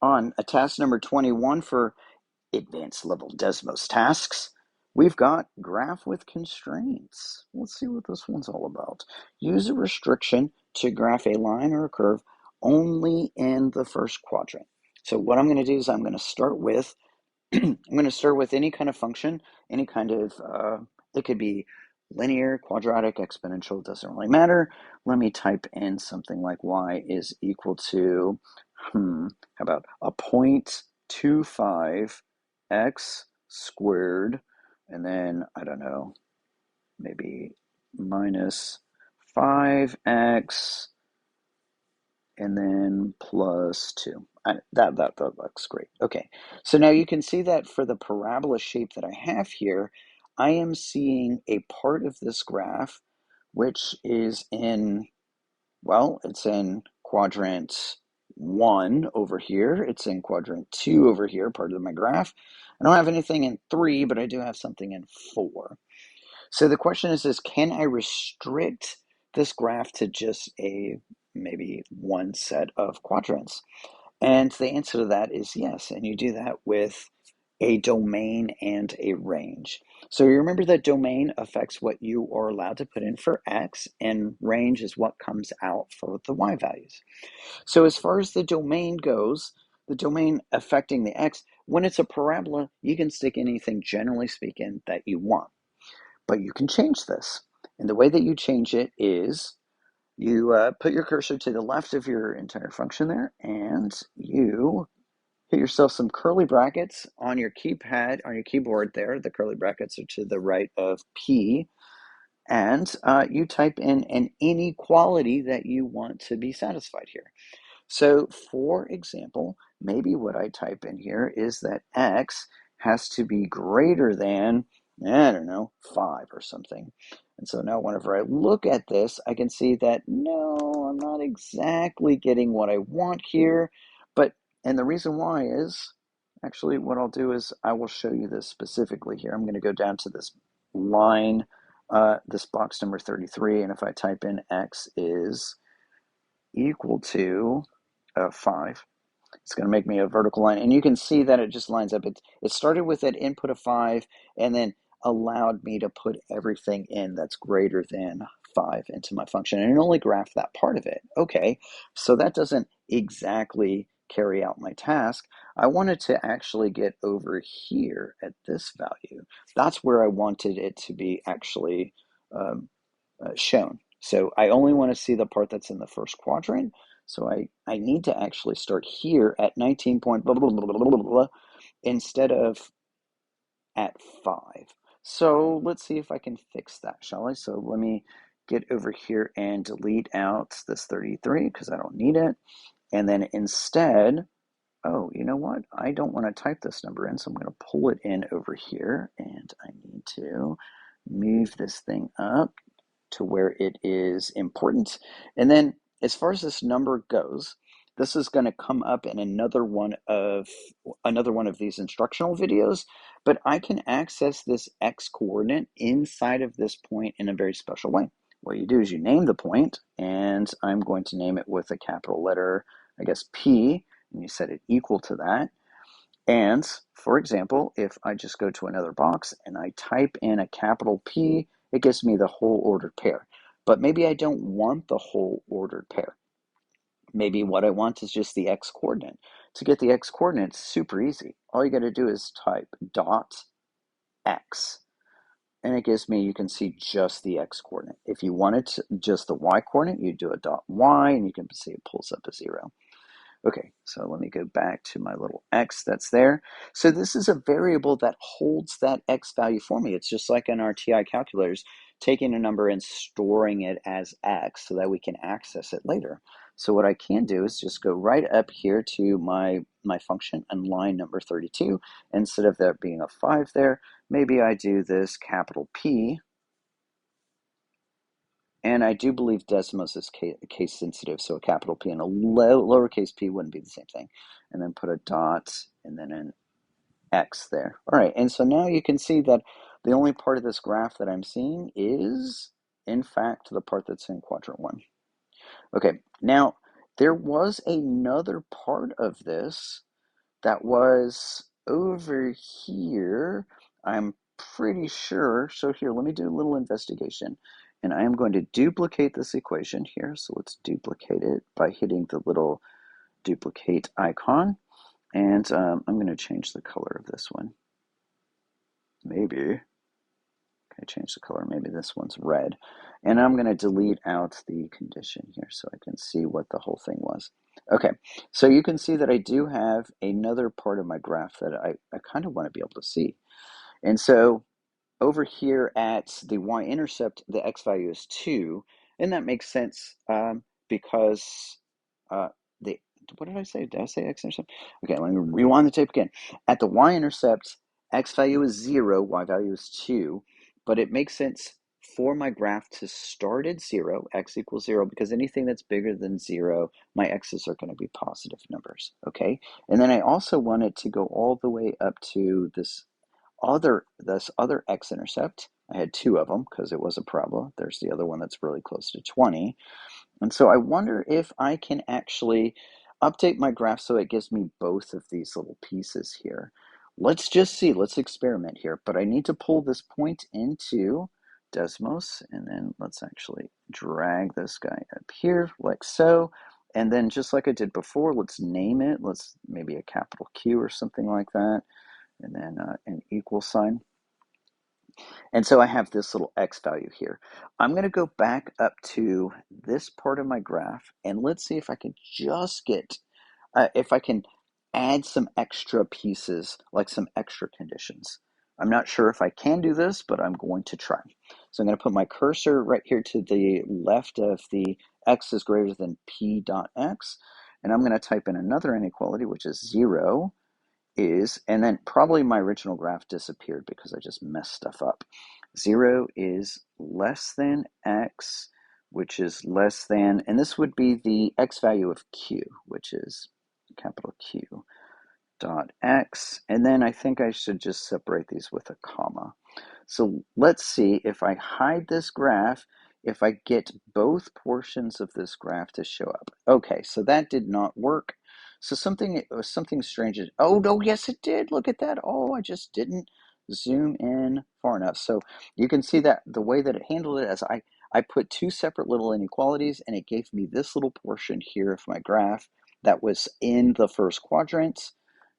On a task number 21 for advanced level Desmos tasks, we've got graph with constraints. Let's see what this one's all about. Use a restriction to graph a line or a curve only in the first quadrant. So what I'm going to do is I'm going to start with any kind of function, any kind of, it could be linear, quadratic, exponential, doesn't really matter. Let me type in something like y is equal to, how about a 0.25 x squared, and then, I don't know, maybe minus 5x, and then plus 2. That looks great. Okay, so now you can see that for the parabola shape that I have here, I am seeing a part of this graph which is in, well, it's in quadrant 1 over here. It's in quadrant 2 over here, part of my graph. I don't have anything in 3, but I do have something in 4. So the question is can I restrict this graph to just maybe one set of quadrants? And the answer to that is yes. And you do that with a domain and a range. So you remember that domain affects what you are allowed to put in for x, and range is what comes out for the y values. So as far as the domain goes, the domain affecting the x, when it's a parabola, you can stick anything, generally speaking, that you want. But you can change this. And the way that you change it is you put your cursor to the left of your entire function there, and you hit yourself some curly brackets on your keypad, on your keyboard there. The curly brackets are to the right of P. And you type in an inequality that you want to be satisfied here. So, for example, maybe what I type in here is that x has to be greater than, I don't know, 5 or something. And so now whenever I look at this, I can see that, no, I'm not exactly getting what I want here. And the reason why is, actually what I'll do is I will show you this specifically here. I'm going to go down to this line, this box number 33, and if I type in x is equal to 5. It's going to make me a vertical line. And you can see that it just lines up. It started with an input of 5 and then allowed me to put everything in that's greater than 5 into my function. And it only graphed that part of it. Okay, so that doesn't exactly carry out my task. I wanted to actually get over here at this value. That's where I wanted it to be actually shown. So I only want to see the part that's in the first quadrant. So I need to actually start here at 19 point blah, blah, blah, blah, blah, blah, instead of at 5. So let's see if I can fix that, shall I? So let me get over here and delete out this 33 because I don't need it. And then instead, oh, you know what? I don't want to type this number in, so I'm going to pull it in over here. And I need to move this thing up to where it is important. And then as far as this number goes, this is going to come up in another one of these instructional videos, but I can access this x coordinate inside of this point in a very special way. What you do is you name the point, and I'm going to name it with a capital letter, I guess P, and you set it equal to that. And for example, if I just go to another box and I type in a capital P, it gives me the whole ordered pair. But maybe I don't want the whole ordered pair. Maybe what I want is just the x coordinate. To get the x coordinate, it's super easy. All you got to do is type dot x. And it gives me, you can see just the x coordinate. If you wanted just the y coordinate, you do a dot y, and you can see it pulls up a 0. Okay, so let me go back to my little x that's there. So this is a variable that holds that x value for me. It's just like in our TI calculators, taking a number and storing it as x so that we can access it later. So what I can do is just go right up here to my function on line number 32. Instead of there being a 5 there, maybe I do this capital P. And I do believe Desmos is case sensitive, so a capital P and a lowercase p wouldn't be the same thing. And then put a dot and then an x there. All right, and so now you can see that the only part of this graph that I'm seeing is, in fact, the part that's in quadrant 1. Okay, now there was another part of this That was over here. I'm pretty sure. So here, let me do a little investigation. And I am going to duplicate this equation here. So let's duplicate it by hitting the little duplicate icon. And I'm going to change the color of this one. Maybe. Okay, change the color. Maybe this one's red. And I'm going to delete out the condition here so I can see what the whole thing was. Okay, so you can see that I do have another part of my graph that I kind of want to be able to see. And so over here at the y-intercept, the x value is 2, and that makes sense because uh, the, what did I say? Did I say x-intercept? Okay, let me rewind the tape again. At the y-intercept, x value is 0, y value is 2, but it makes sense for my graph to start at 0, x equals 0, because anything that's bigger than 0, my x's are going to be positive numbers, okay? And then I also want it to go all the way up to this other x-intercept. I had 2 of them because it was a parabola. There's the other one that's really close to 20. And so I wonder if I can actually update my graph so it gives me both of these little pieces here. Let's just see. Let's experiment here. But I need to pull this point into Desmos, and then let's actually drag this guy up here like so. And then just like I did before, let's name it. Let's maybe a capital Q or something like that, and then an equal sign. And so I have this little x value here. I'm going to go back up to this part of my graph, and let's see if I can just get, if I can add some extra pieces, like some extra conditions. I'm not sure if I can do this, but I'm going to try. So I'm going to put my cursor right here to the left of the x is greater than p dot x, and I'm going to type in another inequality, which is 0 is, and then probably my original graph disappeared because I just messed stuff up. 0 is less than x, which is less than, and this would be the x value of q, which is capital Q dot x, and then I think I should just separate these with a comma. So let's see if I hide this graph, if I get both portions of this graph to show up. Okay, so that did not work. So something strange. Oh no, yes it did. Look at that. Oh, I just didn't zoom in far enough. So you can see that the way that it handled it as I put 2 separate little inequalities, and it gave me this little portion here of my graph that was in the first quadrant.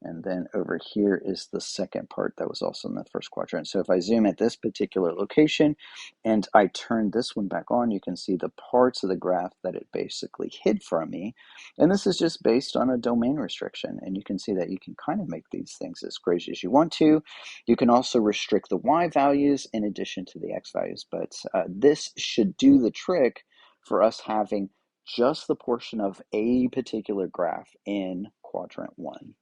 And then over here is the second part that was also in the first quadrant. So if I zoom at this particular location and I turn this one back on, you can see the parts of the graph that it basically hid from me. And this is just based on a domain restriction. And you can see that you can kind of make these things as crazy as you want to. You can also restrict the y values in addition to the x values. But this should do the trick for us having just the portion of a particular graph in quadrant 1.